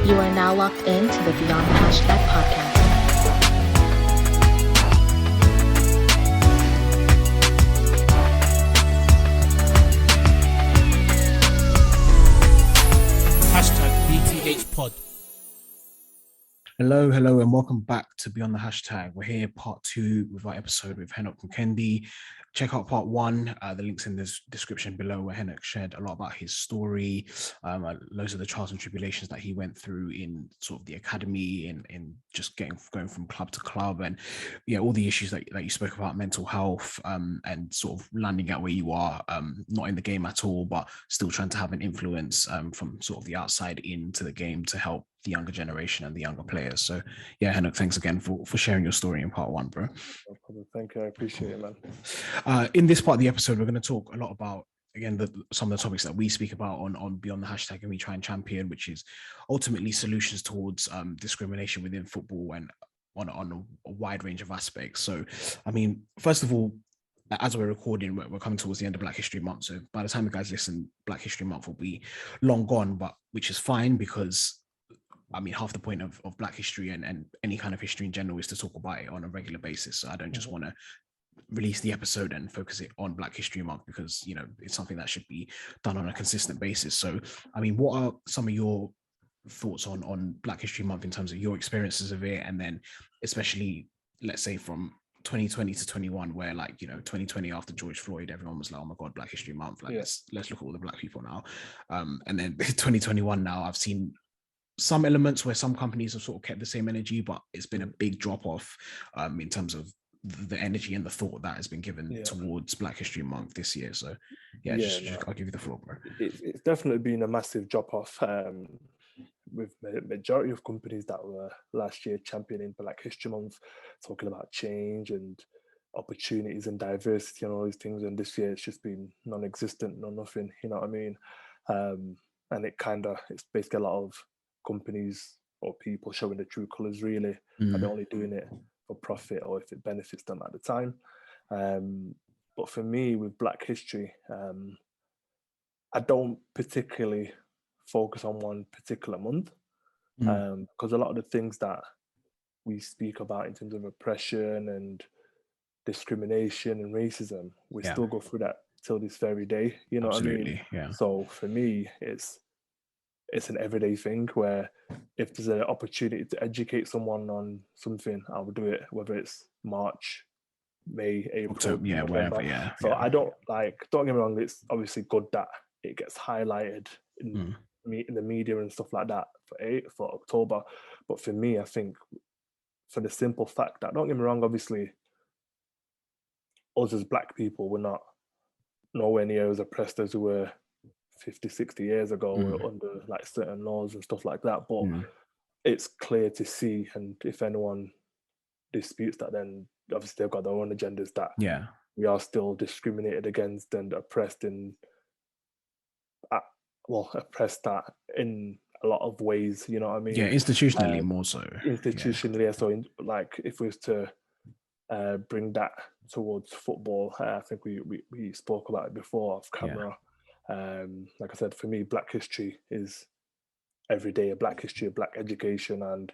You are now locked into the Beyond the Hashtag podcast. BTHPOD. Hello, and welcome back to Beyond the Hashtag. We're here, part 2, with our episode with Henoc Mukendi. Check out part 1. The link's in the description below, where Henoc shared a lot about his story, loads of the trials and tribulations that he went through in sort of the academy, in just going from club to club, and all the issues that you spoke about, mental health, and sort of landing at where you are, not in the game at all, but still trying to have an influence from sort of the outside into the game to help the younger generation and the younger players. So Henoc, thanks again for sharing your story in part 1, bro. No problem. Thank you. I appreciate it, man. In this part of the episode, we're going to talk a lot about, again, some of the topics that we speak about on Beyond the Hashtag and we try and champion, which is ultimately solutions towards discrimination within football and on a wide range of aspects. So, I mean, first of all, as we're recording, we're coming towards the end of Black History Month. So by the time you guys listen, Black History Month will be long gone, but which is fine, because I mean, half the point of Black history and any kind of history in general is to talk about it on a regular basis. So I don't just want to release the episode and focus it on Black History Month, because, it's something that should be done on a consistent basis. So, I mean, what are some of your thoughts on Black History Month in terms of your experiences of it? And then especially, let's say, from 2020 to 21, where 2020 after George Floyd, everyone was like, oh my God, Black History Month. Let's look at all the Black people now. And then 2021 now, I've seen some elements where some companies have sort of kept the same energy, but it's been a big drop off in terms of the energy and the thought that has been given towards Black History Month this year. So I'll give you the floor, bro. It's definitely been a massive drop off with the majority of companies that were last year championing Black History Month, talking about change and opportunities and diversity and all these things. And this year it's just been non-existent, nothing, you know what I mean? And it's basically a lot of companies or people showing the true colours, really, and they're only doing it for profit or if it benefits them at the time. But for me, with Black history, I don't particularly focus on one particular month, because a lot of the things that we speak about in terms of oppression and discrimination and racism, we still go through that till this very day, you know Absolutely, what I mean? yeah. So for me, it's an everyday thing where if there's an opportunity to educate someone on something, I will do it, whether it's March, May, April, October, November. wherever, So I don't get me wrong, it's obviously good that it gets highlighted in the media and stuff like that for October. But for me, I think for the simple fact that, don't get me wrong, obviously, us as Black people, we're not nowhere near as oppressed as we were 50, 60 years ago, under certain laws and stuff like that. But it's clear to see, and if anyone disputes that, then obviously they've got their own agendas, that we are still discriminated against and oppressed oppressed that in a lot of ways, you know what I mean? Institutionally, more so. Institutionally, so if we was to bring that towards football, I think we spoke about it before off camera. Like I said, for me, Black history is every day a Black history, a Black education and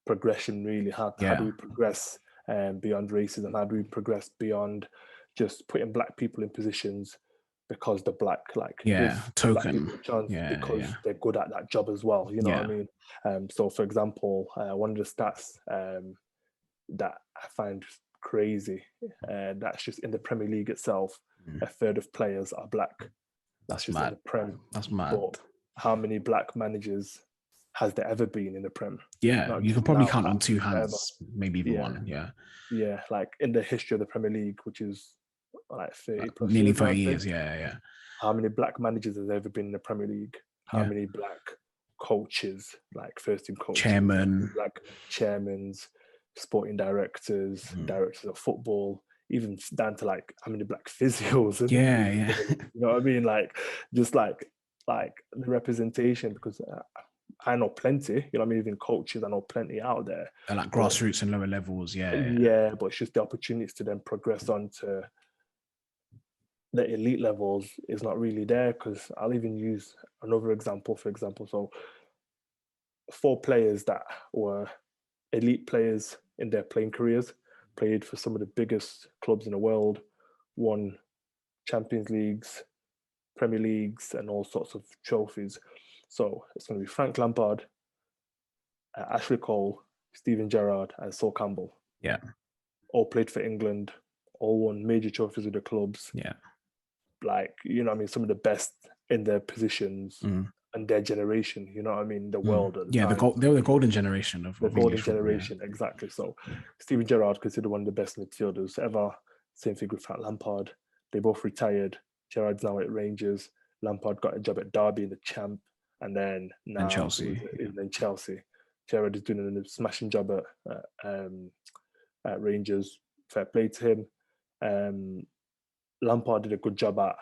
progression, really. How do we progress beyond racism? How do we progress beyond just putting Black people in positions because they're Black, token, because they're good at that job as well, you know what I mean? So for example, one of the stats that I find crazy, that's just in the Premier League itself, a third of players are Black. That's just mad. in the Prem. That's mad. But how many Black managers has there ever been in the Prem? Yeah, you can probably count on two hands, maybe even one. Yeah, in the history of the Premier League, which is 30 plus nearly years, 30 years. Yeah. How many Black managers has there ever been in the Premier League? How many Black coaches, first team coaches, chairman, Black chairmans, sporting directors, directors of football, even down to how many Black physios? You know what I mean? Just the representation, because I know plenty, you know what I mean? Even coaches, I know plenty out there. And grassroots and lower levels, but it's just the opportunities to then progress on to the elite levels is not really there. Because I'll even use another example, so 4 players that were elite players in their playing careers, played for some of the biggest clubs in the world, won Champions Leagues, Premier Leagues, and all sorts of trophies. So it's going to be Frank Lampard, Ashley Cole, Steven Gerrard, and Sol Campbell. Yeah. All played for England, all won major trophies with the clubs. Yeah. Like, you know what I mean, some of the best in their positions and their generation, you know what I mean, the world. Yeah, they were the golden generation of the golden English football, generation, exactly. So Steven Gerrard considered one of the best midfielders ever. Same thing with Frank Lampard. They both retired. Gerrard's now at Rangers. Lampard got a job at Derby in the Champ, and then now Chelsea. in Chelsea. Gerrard is doing a smashing job at Rangers. Fair play to him. Lampard did a good job at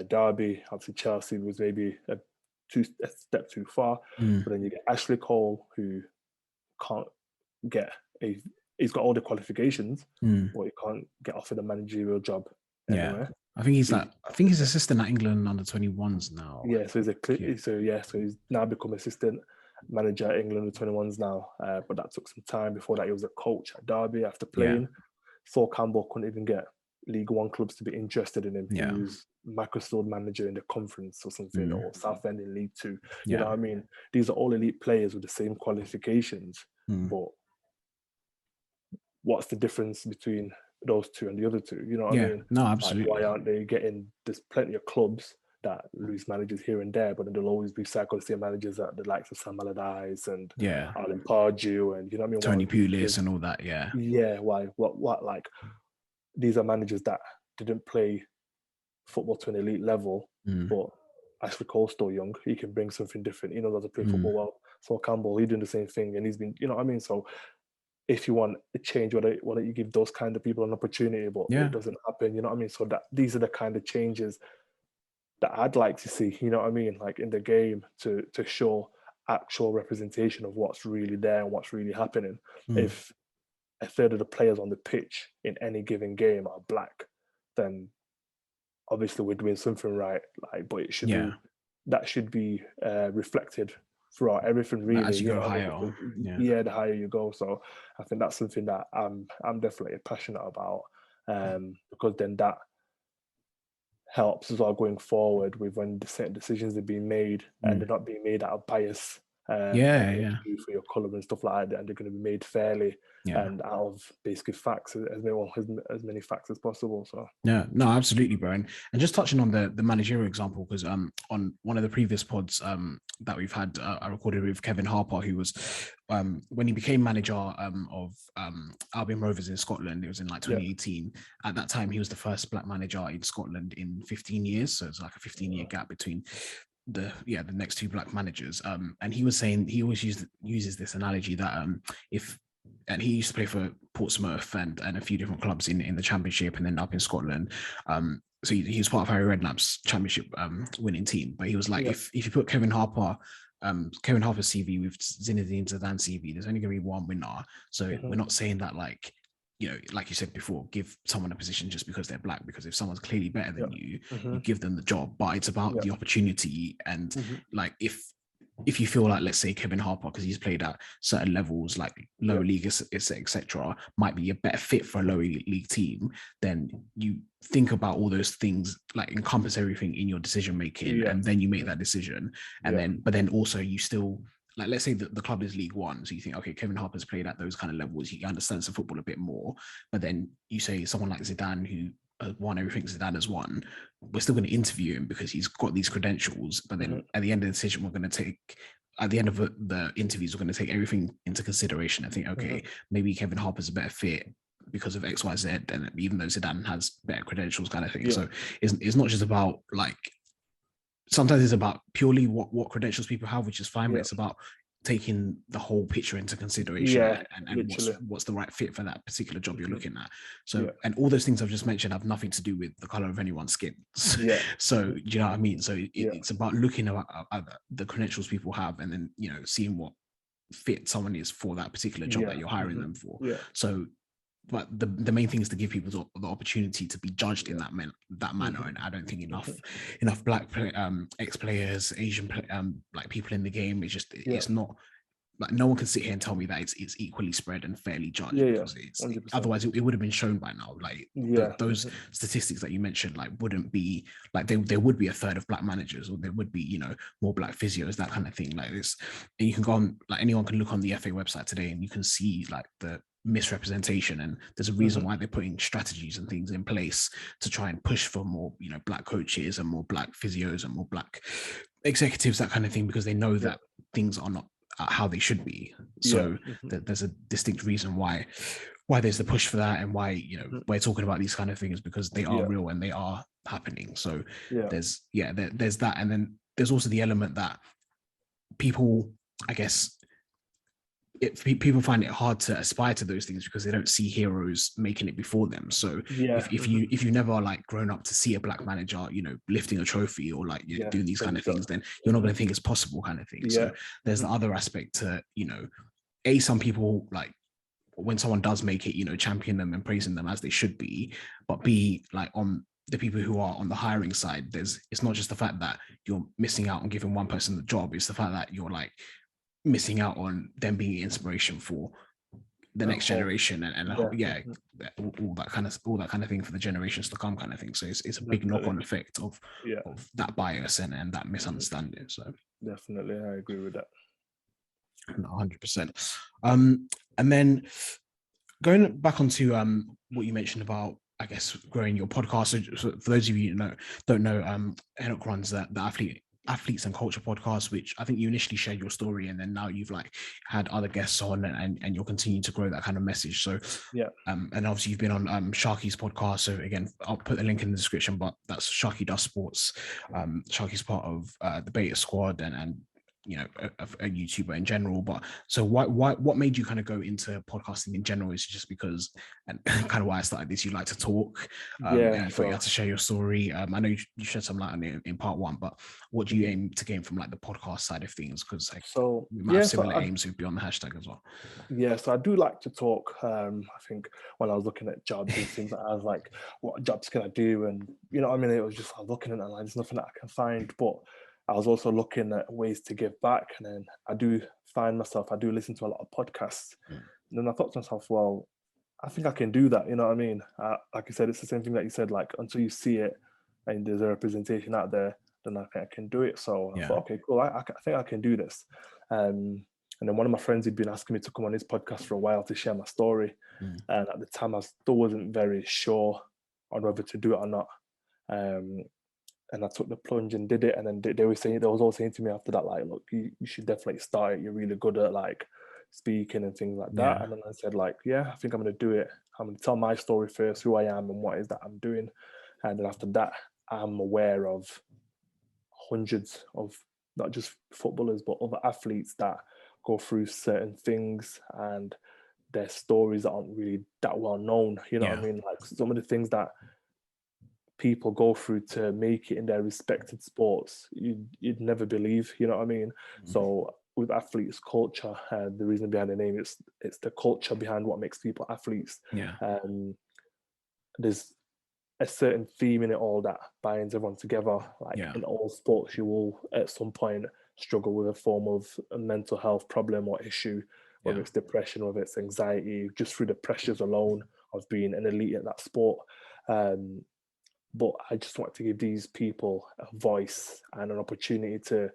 Derby. Obviously, Chelsea was maybe a step too far. But then you get Ashley Cole, who can't get he's got all the qualifications, but he can't get offered a managerial job anywhere. I think he's assistant at England under 21s now. Yeah, so he's now become assistant manager at England under 21s now. But that took some time. Before that, he was a coach at Derby after playing. Yeah. Sol Campbell couldn't even get League One clubs to be interested in him. He was Macclesfield manager in the conference or something, or Southend in League Two. You know what I mean? These are all elite players with the same qualifications, but what's the difference between those two and the other two? You know what I mean? No, absolutely. Like, why aren't they getting? There's plenty of clubs that lose managers here and there, but then there'll always be psychology managers at the likes of Sam Allardyce and Alan Pardew and, you know what I mean? Tony Pulis and all that. Yeah. Why? What? Like, these are managers that didn't play football to an elite level, but Ashley Cole's still young. He can bring something different. He knows how to play football well. So Campbell, he's doing the same thing, and he's been, you know what I mean? So if you want a change, why don't you give those kind of people an opportunity? But it doesn't happen, you know what I mean? So that these are the kind of changes that I'd like to see, you know what I mean? Like in the game to show actual representation of what's really there and what's really happening. If a third of the players on the pitch in any given game are black, then obviously we're doing something right. Like, but it should be that should be reflected throughout everything, really. As you go higher, the higher you go. So I think that's something that I'm definitely passionate about, because then that helps as well going forward with when the certain decisions are being made and they're not being made out of bias. For your colour and stuff like that, and they're going to be made fairly and out of basically facts, as many facts as possible. So no, absolutely, bro. And just touching on the managerial example, because on one of the previous pods that we've had, I recorded with Kevin Harper, who was when he became manager of Albion Rovers in Scotland. It was in like 2018. At that time, he was the first black manager in Scotland in 15 years. So it's like a 15-year gap between the next two black managers, and he was saying he always uses this analogy that and he used to play for Portsmouth and a few different clubs in the Championship and then up in Scotland, so he was part of Harry Redknapp's Championship winning team. But he was like, if you put Kevin Harper's CV with Zinedine Zidane's CV, there's only going to be one winner. So we're not saying that, like, you know, like you said before, give someone a position just because they're black, because if someone's clearly better than you, you give them the job. But it's about the opportunity. And like, if you feel like, let's say Kevin Harper, because he's played at certain levels, like lower league, etc., might be a better fit for a lower league team, then you think about all those things, like encompass everything in your decision making, and then you make that decision. And but then also you still, like, let's say the club is League One, so you think, okay, Kevin Harper's played at those kind of levels, he understands the football a bit more. But then you say someone like Zidane, who won everything Zidane has won, we're still going to interview him because he's got these credentials. But then at the end of the decision, at the end of the interviews, we're going to take everything into consideration. I think, okay, maybe Kevin Harper's a better fit because of X, Y, Z, and even though Zidane has better credentials, kind of thing. So it's not just about, like, sometimes it's about purely what credentials people have, which is fine, but it's about taking the whole picture into consideration and what's the right fit for that particular job you're looking at. So and all those things I've just mentioned have nothing to do with the color of anyone's skin. So do you know what I mean? So it's about looking at the credentials people have, and then, you know, seeing what fit someone is for that particular job that you're hiring them for. So but the main thing is to give people the opportunity to be judged in that manner. And I don't think enough black ex-players, Asian like people in the game, it's just it's not like no one can sit here and tell me that it's equally spread and fairly judged, Yeah, because it's 100%. otherwise it would have been shown by now. Like those statistics that you mentioned, like wouldn't be like there would be a third of black managers, or there would be, you know, more black physios, that kind of thing. Like this, and you can go on, like anyone can look on the FA website today and you can see like the misrepresentation, and there's a reason why they're putting strategies and things in place to try and push for more, you know, black coaches and more black physios and more black executives, that kind of thing, because they know that things are not how they should be. So there's a distinct reason why there's the push for that, and why, you know, we're talking about these kind of things, because they are real and they are happening. So there's that, and then there's also the element that people, I guess, people find it hard to aspire to those things because they don't see heroes making it before them. So if you never like grown up to see a black manager, you know, lifting a trophy or like, you know, doing these kind of things, then you're not going to think it's possible, kind of thing. So there's the other aspect to, you know, some people, like when someone does make it, you know, champion them and praising them as they should be, but B, like on the people who are on the hiring side, it's not just the fact that you're missing out on giving one person the job, it's the fact that you're like missing out on them being inspiration for the next generation, and all that kind of thing for the generations to come, kind of thing. So it's a big knock-on effect of that bias and that misunderstanding. So definitely, I agree with that. 100%. And then going back onto what you mentioned about, I guess, growing your podcast. So for those of you who don't know, Henoc runs the Athletes and Culture podcast, which I think you initially shared your story, and then now you've like had other guests on, and you'll continue to grow that kind of message. So and obviously you've been on Sharky's podcast. So again, I'll put the link in the description, but that's Sharky Does Sports. Sharky's part of the Beta Squad, and you know, a YouTuber in general. But so what made you kind of go into podcasting in general? Is just because, and kind of why I started this, you like to talk, and you thought you had to share your story. I know you shed some light on it in part one, but what do you aim to gain from like the podcast side of things? Because like, we might have similar aims with Beyond the Hashtag as well. Yeah, so I do like to talk. I think when I was looking at jobs and things, I was like, what jobs can I do? And you know, I mean, it was just, I was looking at it and like, there's nothing that I can find, but I was also looking at ways to give back. And then I do find myself, I do listen to a lot of podcasts. And then I thought to myself, well, I think I can do that. You know what I mean? Like I said, it's the same thing that you said, like until you see it and there's a representation out there, then I can do it. So I thought, okay, cool. I think I can do this. And then one of my friends had been asking me to come on his podcast for a while to share my story. And at the time, I still wasn't very sure on whether to do it or not. And I took the plunge and did it. And then they was all saying to me after that, like, look, you should definitely start it. You're really good at like speaking and things like that. And then I said, like, I think I'm going to do it. I'm going to tell my story first, who I am and what is that I'm doing. And then after that, I'm aware of hundreds of not just footballers, but other athletes that go through certain things, and their stories aren't really that well known. You know what I mean? Like some of the things that people go through to make it in their respected sports, you'd never believe. You know what I mean? So with athletes culture, the reason behind the name, it's the culture behind what makes people athletes. There's a certain theme in it all that binds everyone together. Like in all sports, you will at some point struggle with a form of a mental health problem or issue, whether it's depression, whether it's anxiety, just through the pressures alone of being an elite at that sport. But I just want to give these people a voice and an opportunity to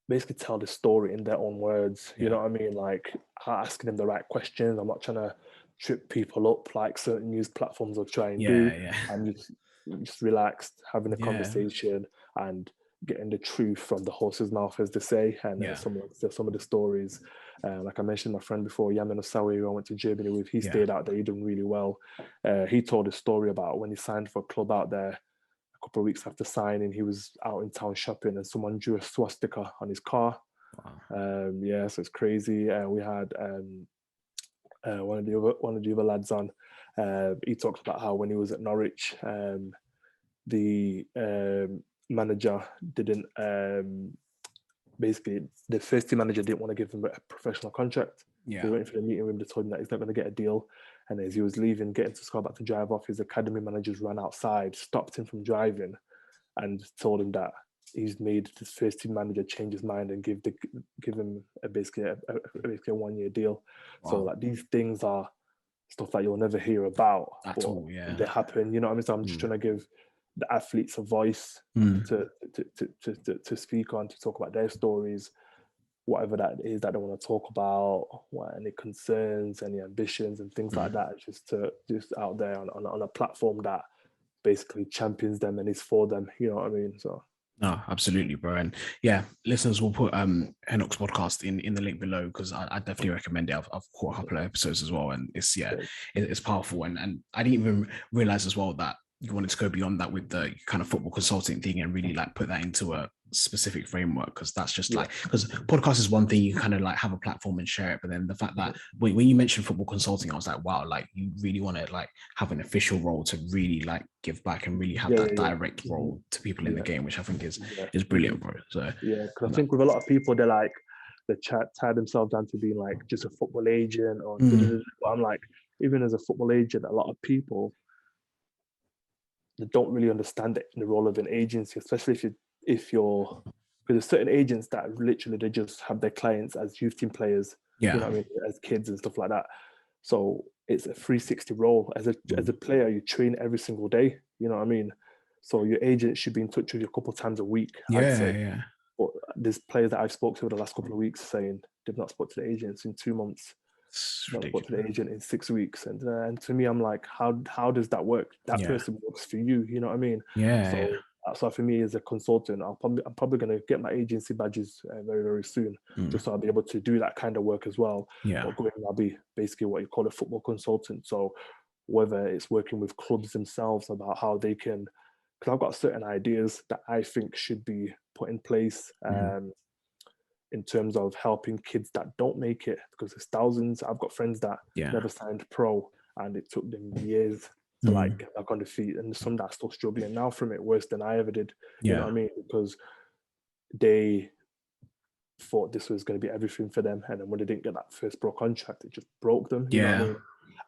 basically tell the story in their own words. You know what I mean? Like asking them the right questions. I'm not trying to trip people up like certain news platforms will try and do. I'm just relaxed, having a conversation and getting the truth from the horse's mouth, as they say. And some of the stories, like I mentioned, my friend before, Yamin Osawi, who I went to Germany with, he stayed out there, he done really well. He told a story about when he signed for a club out there. A couple of weeks after signing, he was out in town shopping and someone drew a swastika on his car. So it's crazy. We had one of the other lads on. He talked about how when he was at Norwich, the manager didn't basically the first team manager didn't want to give him a professional contract. They went for the meeting room, they told him that he's not going to get a deal. And as he was leaving, getting to Scarborough to drive off, his academy managers ran outside, stopped him from driving, and told him that he's made this first team manager change his mind and give him basically a 1-year deal. Wow. So like these things are stuff that you'll never hear about At all, yeah. they happen. You know what I mean? So I'm just trying to give the athletes a voice to speak on, to talk about their stories, whatever that is that they want to talk about, any concerns, any ambitions, and things like that. Just out there on a platform that basically champions them and is for them. You know what I mean? So. No, absolutely, bro. And yeah, listeners will put Henoc's podcast in the link below, because I definitely recommend it. I've caught a couple of episodes as well, and it's powerful. And I didn't even realize as well that you wanted to go beyond that with the kind of football consulting thing and really like put that into a specific framework, because that's just like, because podcast is one thing, you kind of like have a platform and share it, but then the fact that when you mentioned football consulting, I was like, wow, like you really want to like have an official role to really like give back and really have that direct role to people in the game, which I think is brilliant, bro. So because I think with a lot of people, they tie themselves down to being like just a football agent or but I'm like, even as a football agent, a lot of people, they don't really understand the role of an agency, especially if you're, because there's certain agents that literally they just have their clients as youth team players, you know what I mean, as kids and stuff like that. So it's a 360 role. As a player, you train every single day, you know what I mean? So your agent should be in touch with you a couple of times a week, I'd say. But there's players that I've spoken to over the last couple of weeks saying they've not spoken to the agents in 2 months. Not spoken to the agent in 6 weeks, and to me, I'm like, how does that work? That person works for you, you know what I mean? So for me as a consultant, I'm probably going to get my agency badges very, very soon, just so I'll be able to do that kind of work as well. But I'll be basically what you call a football consultant. So whether it's working with clubs themselves about how they can, because I've got certain ideas that I think should be put in place in terms of helping kids that don't make it, because there's thousands. I've got friends that never signed pro, and it took them years to like get back on the feet, and some that are still struggling now from it worse than I ever did. You know what I mean? Because they thought this was going to be everything for them, and then when they didn't get that first pro contract, it just broke them. You know what I mean?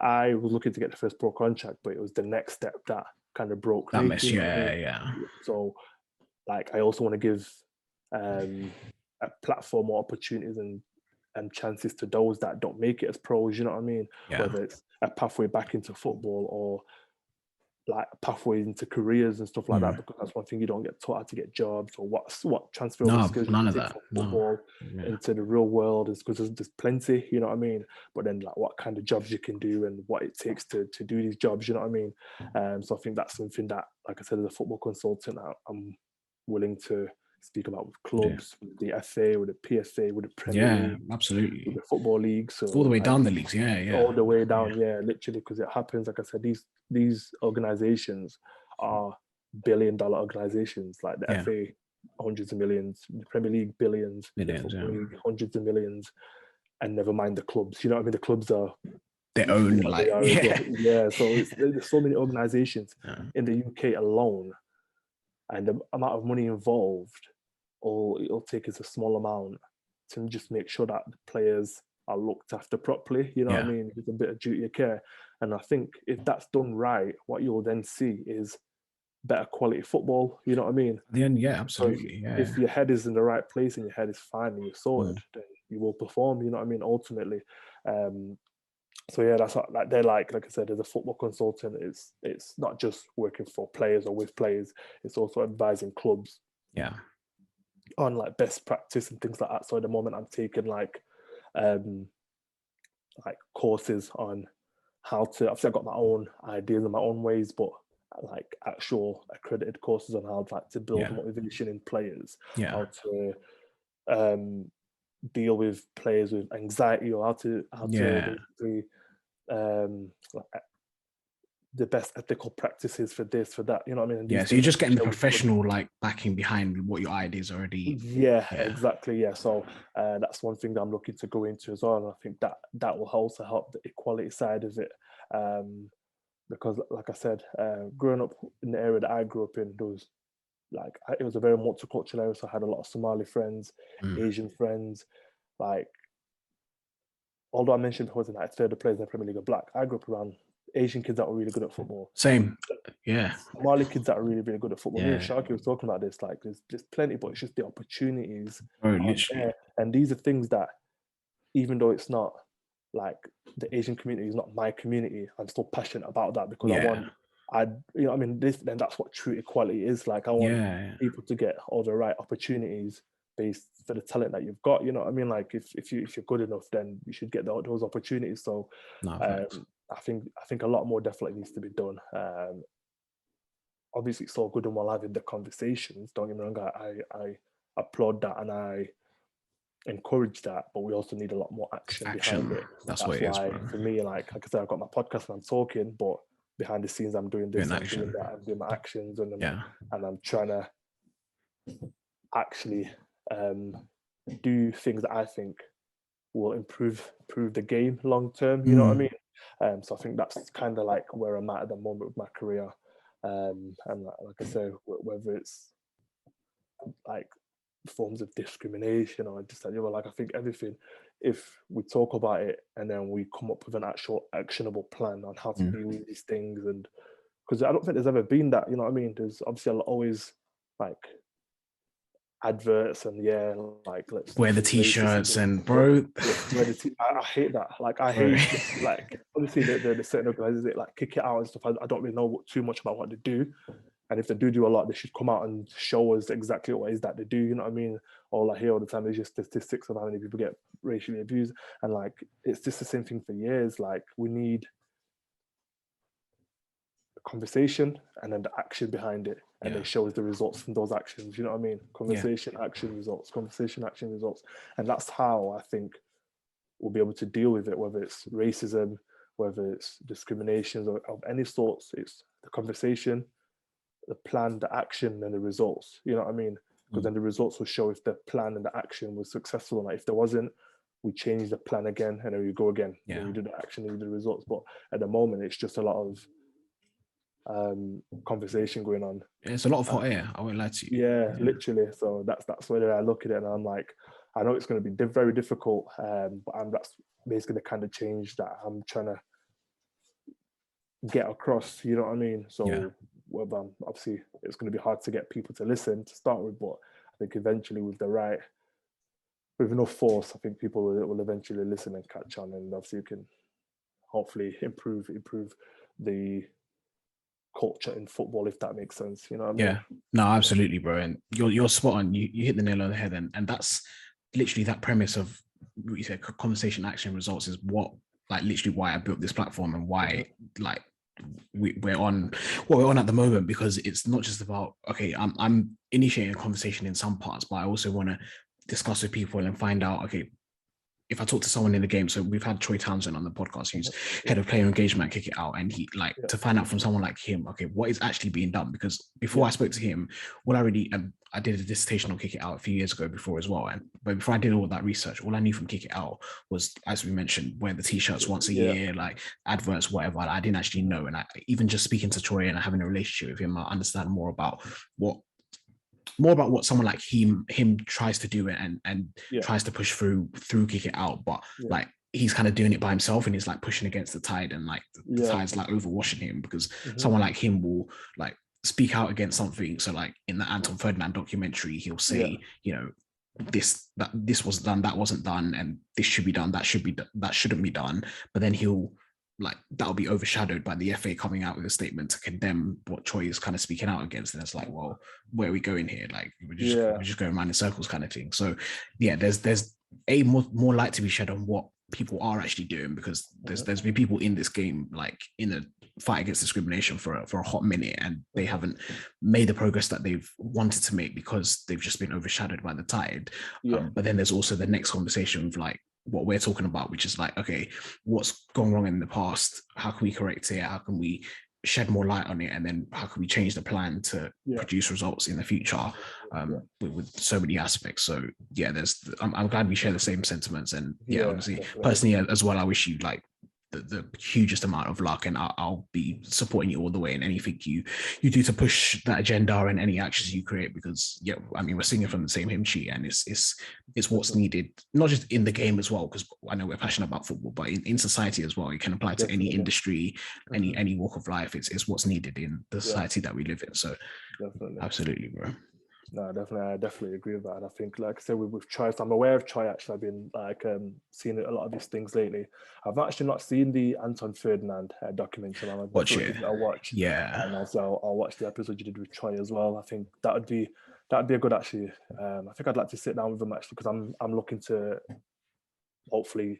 I was looking to get the first pro contract, but it was the next step that kind of broke that me. mess. You know what I mean? So like, I also want to give a platform or opportunities and chances to those that don't make it as pros, you know what I mean? Whether it's a pathway back into football or like pathways into careers and stuff like that, because that's one thing you don't get taught, how to get jobs or what transferable skills you take from football into the real world, is because there's plenty, you know what I mean? But then like what kind of jobs you can do and what it takes to do these jobs, you know what I mean? So I think that's something that, like I said, as a football consultant, I'm willing to speak about with clubs, with the FA, with the PFA, with the Premier League, absolutely, with the football league, so all the way down the leagues, all the way down, literally, because it happens. Like I said, these organizations are billion-dollar organizations, like the FA, hundreds of millions, the Premier League billions, the football league hundreds of millions, and never mind the clubs. You know what I mean? The clubs are their own, like So there's so many organizations in the UK alone, and the amount of money involved, all it'll take is a small amount to just make sure that the players are looked after properly, you know what I mean, with a bit of duty of care. And I think if that's done right, what you'll then see is better quality football, you know what I mean? Then absolutely. So if your head is in the right place and your head is fine and you're sorted, then you will perform, you know what I mean, ultimately. So that's what, like, they're like I said, as a football consultant, it's not just working for players or with players, it's also advising clubs on like best practice and things like that. So at the moment I'm taking like courses on how to, obviously I've got my own ideas and my own ways, but like actual accredited courses on how to build motivation in players, how to deal with players with anxiety, or how to basically the best ethical practices for this, for that, you know what I mean? So you're just getting the professional like backing behind what your ideas already. Exactly. So that's one thing that I'm looking to go into as well, and I think that will also help the equality side of it, because like I said, growing up in the area that I grew up in, there was like, it was a very multicultural area, so I had a lot of Somali friends, Asian friends. Like, although I mentioned before that a third of players in the Premier League are black, I grew up around Asian kids that are really good at football. Same. Yeah. Somali kids that are really, really good at football. Me and Yeah. Sharky was talking about this. Like, there's plenty, but it's just the opportunities Bro, aren't literally. there. And these are things that, even though it's not like the Asian community is not my community, I'm still passionate about that because then that's what true equality is. Like, I want people to get all the right opportunities based for the talent that you've got. You know what I mean? Like, if you're good enough, then you should get those opportunities. So I think a lot more definitely needs to be done. Obviously, it's all good and well having the conversations. Don't get me wrong. I applaud that and I encourage that, but we also need a lot more action behind it. That's what it is, bro. For me, like I said, I've got my podcast and I'm talking, but behind the scenes, I'm doing this, I'm doing that, I'm doing my actions, and I'm trying to actually do things that I think will improve the game long term. You know what I mean? So I think that's kind of like where I'm at the moment with my career. And like I say, whether it's like forms of discrimination or just like I think everything, if we talk about it and then we come up with an actual actionable plan on how to deal with these things, and because I don't think there's ever been that, you know what I mean? There's obviously always like adverts and like let's wear the t-shirts and bro, I hate that. Like I hate like obviously the certain organizers like kick it out and stuff. I don't really know too much about what they do. And if they do a lot, they should come out and show us exactly what it is that they do. You know what I mean? All I hear all the time is just statistics of how many people get racially abused. And like, it's just the same thing for years. Like, we need a conversation and then the action behind it. And then show us the results from those actions. You know what I mean? Conversation, action, results. Conversation, action, results. And that's how I think we'll be able to deal with it, whether it's racism, whether it's discriminations of any sorts. It's the conversation, the plan, the action, and the results. You know what I mean? Because then the results will show if the plan and the action was successful or not. If there wasn't, we change the plan again and then we go again. And we do the action and we do the results. But at the moment, it's just a lot of conversation going on. It's a lot of hot air. I won't lie to you. Yeah, literally. So that's where I look at it and I'm like, I know it's going to be very difficult, but that's basically the kind of change that I'm trying to get across. You know what I mean? So. Well, obviously it's going to be hard to get people to listen to start with, but I think eventually with enough force, I think people will eventually listen and catch on, and obviously you can hopefully improve the culture in football, if that makes sense. You know what I mean? Yeah, no, absolutely, bro. And you're spot on. You hit the nail on the head, and that's literally that premise of what you said, conversation, action, results is what, like, literally why I built this platform and why, like, we're on what we're on at the moment, because it's not just about, okay, I'm initiating a conversation in some parts, but I also want to discuss with people and find out, okay, if I talk to someone in the game, so we've had Troy Townsend on the podcast, who's head of player engagement at Kick It Out, and he to find out from someone like him, okay, what is actually being done? Because before I spoke to him, I did a dissertation on Kick It Out a few years ago before as well, but before I did all that research, all I knew from Kick It Out was, as we mentioned, wear the t-shirts once a year, like adverts, whatever. I didn't actually know, and even just speaking to Troy and having a relationship with him, I understand more about what someone like him tries to do and tries to push through Kick It Out, but like he's kind of doing it by himself and he's like pushing against the tide, and like the tide's like overwashing him, because someone like him will like speak out against something. So like in the Anton Ferdinand documentary, he'll say, you know, this was done, that wasn't done, and this should be done, that shouldn't be done. But then he'll like, that'll be overshadowed by the FA coming out with a statement to condemn what Troy is kind of speaking out against. And it's like, well, where are we going here? Like we're just going around in circles kind of thing. So yeah, there's a more light to be shed on what people are actually doing, because there's been people in this game, like in the fight against discrimination for a hot minute, and they haven't made the progress that they've wanted to make because they've just been overshadowed by the tide. But then there's also the next conversation of like what we're talking about, which is like, okay, what's gone wrong in the past? How can we correct it? How can we shed more light on it? And then how can we change the plan to produce results in the future, with so many aspects? So yeah, I'm glad we share the same sentiments. And honestly, personally as well, I wish you like the hugest amount of luck, and I'll be supporting you all the way in anything you do to push that agenda and any actions you create, because yeah, I mean, we're singing from the same hymn sheet, and it's what's needed, not just in the game as well, because I know we're passionate about football, but in society as well. It can apply to any industry, any walk of life. It's what's needed in the society that we live in. So absolutely, bro. No, definitely, I definitely agree with that. And I think, like I said, with Troy, so I'm aware of Troy. Actually, I've been like seeing a lot of these things lately. I've actually not seen the Anton Ferdinand documentary. I'm Watch it. I'll watch. Yeah, and also I'll watch the episode you did with Troy as well. I think that'd be a good actually. I think I'd like to sit down with him actually, because I'm looking to hopefully.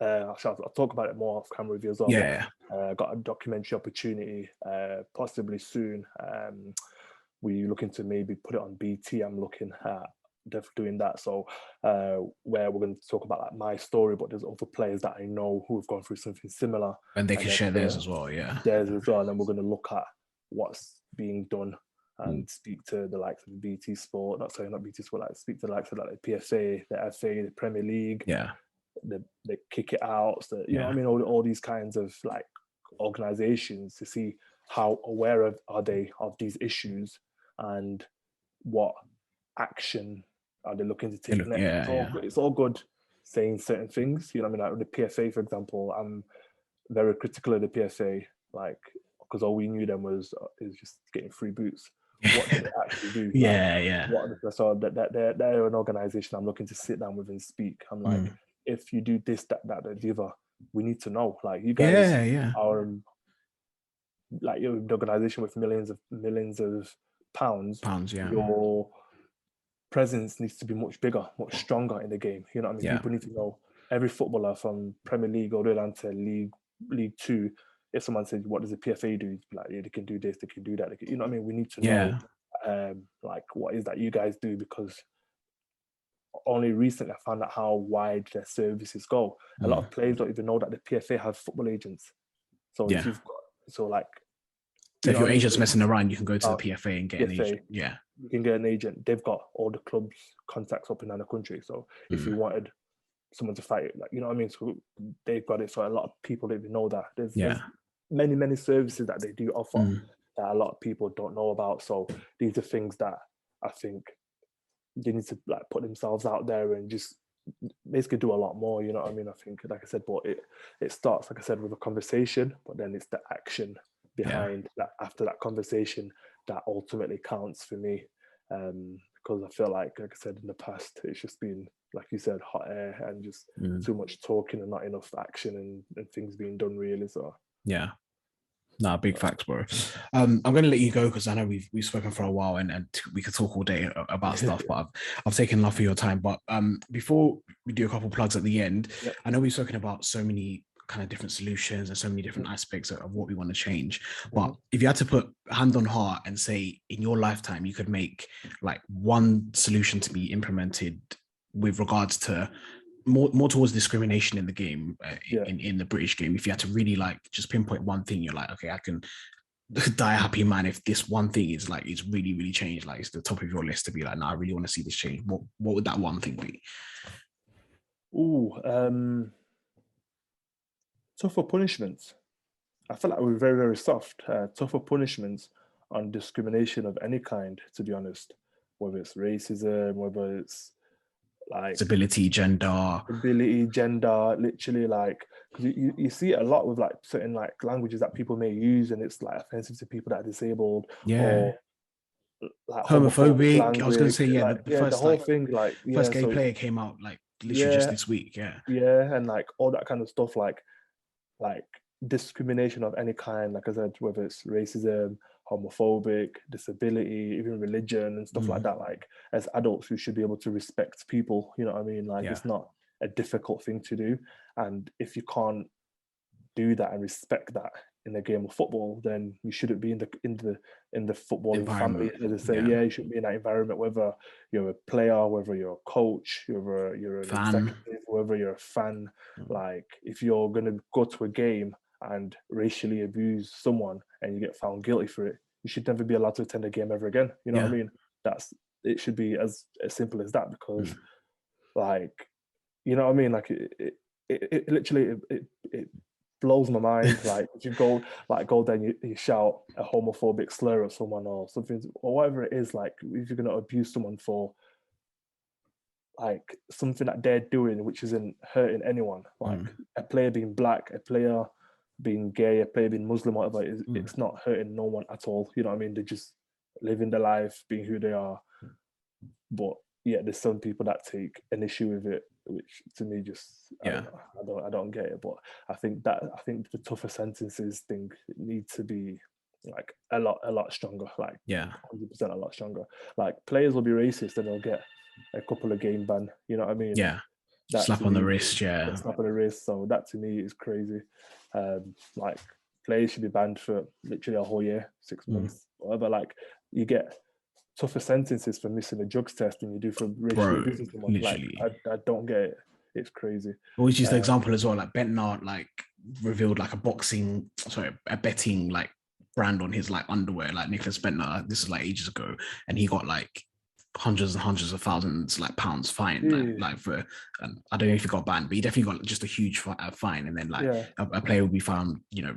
I'll talk about it more off camera with you as well. Yeah. Got a documentary opportunity possibly soon. We're looking to maybe put it on BT. I'm looking at definitely doing that. So where we're going to talk about like my story, but there's other players that I know who have gone through something similar, and they can share theirs as well. Yeah, theirs as well. And then we're going to look at what's being done and speak to the likes of BT Sport. Not BT Sport. Like speak to the likes of like the PSA, the FA, the Premier League. Yeah, they kick it out. So you know what I mean. All these kinds of like organizations to see how aware are they of these issues, and what action are they looking to take next. It's all good saying certain things, you know what I mean? Like the PFA, for example, I'm very critical of the PFA, like, because all we knew then is just getting free boots. What do they actually do? So that they're an organization I'm looking to sit down with and speak. I'm like, if you do this, that, the other, we need to know. Like, you guys are like, you're an organization with millions of pounds. Your presence needs to be much bigger, much stronger in the game. You know what I mean? People need to know. Every footballer from Premier League all the way down to League Two. If someone says, "What does the PFA do?" It's like, yeah, they can do this, they can do that. You know what I mean? We need to know, like, what is that you guys do, because only recently I found out how wide their services go. A lot of players don't even know that the PFA have football agents. So if you've got, so if your agent's messing around, you can go to the PFA and get an agent. Yeah, you can get an agent. They've got all the clubs contacts up and down the country. So if you wanted someone to fight it, like, you know what I mean? So they've got it. So a lot of people don't even know that. There's many services that they do offer that a lot of people don't know about. So these are things that I think they need to like put themselves out there and just basically do a lot more. You know what I mean? I think, like I said, but it starts, like I said, with a conversation, but then it's the action behind that after that conversation that ultimately counts for me. Because I feel like I said in the past, it's just been, like you said, hot air and just too much talking and not enough action and things being done really. So big facts, bro. I'm going to let you go because I know we've spoken for a while and we could talk all day about stuff, but I've taken enough of your time. But before we do a couple plugs at the end, I know we've spoken about so many kind of different solutions and so many different aspects of what we want to change. But if you had to put hand on heart and say in your lifetime, you could make like one solution to be implemented with regards to more towards discrimination in the game, in the British game, if you had to really like just pinpoint one thing, you're like, okay, I can die a happy man if this one thing is like, it's really, really changed, like it's the top of your list to be like, no, I really want to see this change. What would that one thing be? Tougher punishments. I feel like we're very, very soft. Tougher punishments on discrimination of any kind, to be honest, whether it's racism, whether it's like disability, gender, literally, like, because you see it a lot with like certain like languages that people may use, and it's like offensive to people that are disabled, or like homophobic language. I was going to say, the whole thing, like, first gay player came out like literally just this week. And like all that kind of stuff, like discrimination of any kind, like I said, whether it's racism, homophobic, disability, even religion and stuff like that. Like, as adults, we should be able to respect people, you know what I mean? Like, it's not a difficult thing to do. And if you can't do that and respect that in the game of football, then you shouldn't be in the footballing family, as I say. You shouldn't be in that environment, whether you're a player, whether you're a coach, whether you're an executive, whether you're a fan. Like, if you're going to go to a game and racially abuse someone and you get found guilty for it, you should never be allowed to attend a game ever again. You know what I mean? It should be as simple as that, because like, you know what I mean? Like, it literally blows my mind. Like if you go there and you shout a homophobic slur at someone or something or whatever it is, like if you're gonna abuse someone for like something that they're doing which isn't hurting anyone, like a player being black, a player being gay, a player being Muslim, whatever, it's not hurting no one at all. You know what I mean? They're just living their life, being who they are. But yeah, there's some people that take an issue with it, which to me just I don't get it. But I think the tougher sentences thing need to be like a lot stronger, like 100% a lot stronger. Like players will be racist and they'll get a couple of game ban, you know what I mean? Yeah. That slap on the wrist, slap on the wrist. So that to me is crazy. Like players should be banned for literally a whole year, 6 months, whatever. Like you get tougher sentences for missing a drugs test than you do for racially abusing someone. Literally. Like I don't get it. It's crazy. Always use the example as well. Like Bentner, like revealed like a betting like brand on his like underwear. Like Nicholas Bentner, this is like ages ago, and he got like hundreds and hundreds of thousands like pounds fine, like for I don't know if he got banned, but he definitely got just a huge fine. And then like a player will be found, you know,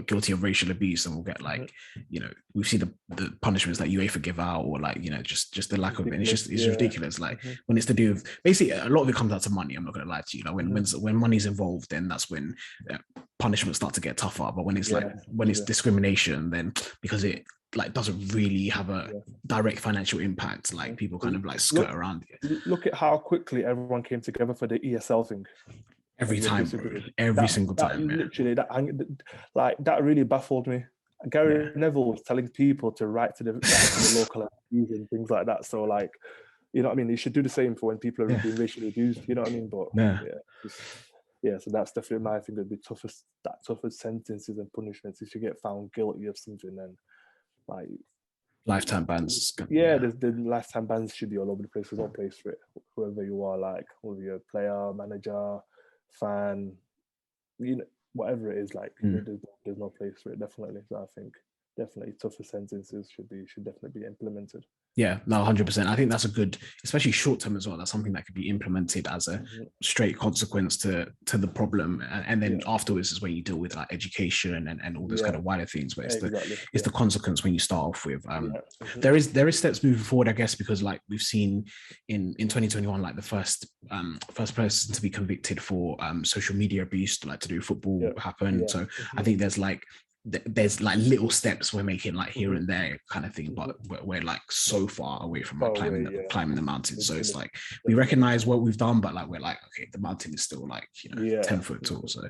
guilty of racial abuse and will get like, you know, we've seen the punishments that UEFA give out, or like, you know, just the lack of it. And it's ridiculous. Like when it's to do with basically a lot of it comes out to money. I'm not going to lie to you. Like when money's involved, then that's when punishments start to get tougher. But when it's like when it's discrimination, then because it like doesn't really have a direct financial impact, like people kind of like skirt around it. Look at how quickly everyone came together for the ESL thing. Every time, single time. Literally, that really baffled me. Gary Neville was telling people to write to the local MPs and things like that. So like, you know what I mean? They should do the same for when people are being racially abused. You know what I mean? But so that's definitely my thing. It'd be toughest sentences and punishments if you get found guilty of something. Then like lifetime bans. The lifetime bans should be all over the place. There's no place for it. Whoever you are, like whether you're a player, manager, fan, you know, whatever it is, like there's no place for it. Definitely. So I think definitely tougher sentences should definitely be implemented. Yeah, no, 100%. I think that's a good, especially short term as well. That's something that could be implemented as a straight consequence to the problem, and then afterwards is when you deal with like education and all those kind of wider things. Where it's the consequence when you start off with. There is steps moving forward, I guess, because like we've seen in 2021, like the first person to be convicted for social media abuse, like to do football, happened. So I think there's like little steps we're making like here and there kind of thing, but we're like so far away from like climbing the mountain. So it's like we recognize what we've done, but like we're like, okay, the mountain is still like, you know, 10 foot tall. So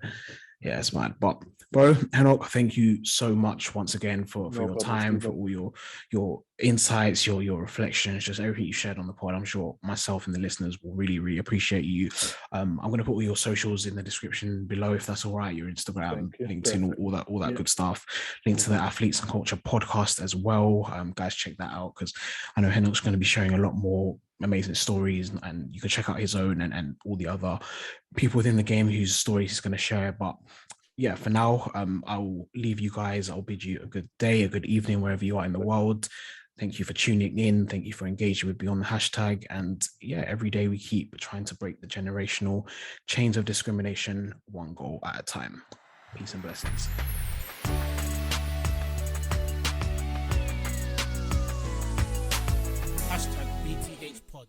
yeah, it's mad. But bro, Henoc, thank you so much once again for your time, for all your insights, your reflections, just everything you shared on the pod. I'm sure myself and the listeners will really, really appreciate you. I'm going to put all your socials in the description below, if that's all right. Your Instagram, LinkedIn, all that good stuff. Link to the Athletes and Culture podcast as well. Guys, check that out, because I know Henoc's going to be sharing a lot more amazing stories, and you can check out his own and all the other people within the game whose stories he's going to share. But yeah, for now, I'll leave you guys. I'll bid you a good day, a good evening, wherever you are in the world. Thank you for tuning in. Thank you for engaging with Beyond the Hashtag. And yeah, every day we keep trying to break the generational chains of discrimination, one goal at a time. Peace and blessings. Hashtag BTHPOD.